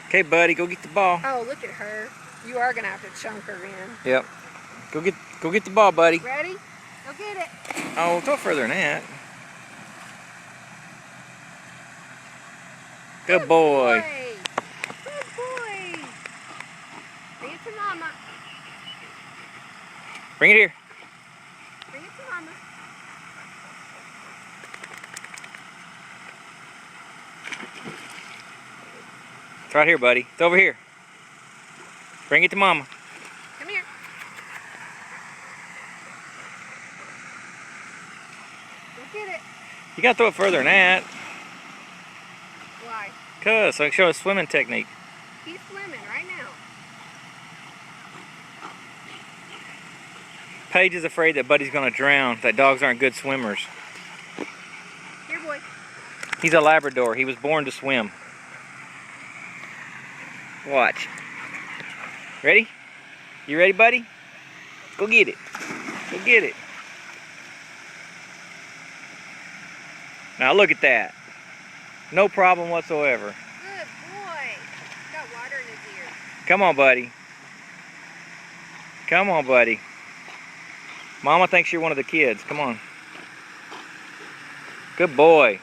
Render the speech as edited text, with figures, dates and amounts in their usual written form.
Okay, buddy, go get the ball. Oh, look at her. You are gonna have to chunk her in. Yep. Go get the ball, buddy. Ready? Go get it. Oh, go further than that. Good boy. Good boy. Bring it to Mama. Bring it here. Bring it to Mama. It's right here, buddy. It's over here. Bring it to Mama. Come here. Go get it. You gotta throw it further than that. Why? Cause so I can show a swimming technique. He's swimming right now. Paige is afraid that Buddy's gonna drown, that dogs aren't good swimmers. Here, boy. He's a Labrador. He was born to swim. Watch. Ready? You ready, buddy? Go get it. Go get it. Now look at that. No problem whatsoever. Good boy. Got water in his ear. Come on, buddy. Come on, buddy. Mama thinks you're one of the kids. Come on. Good boy.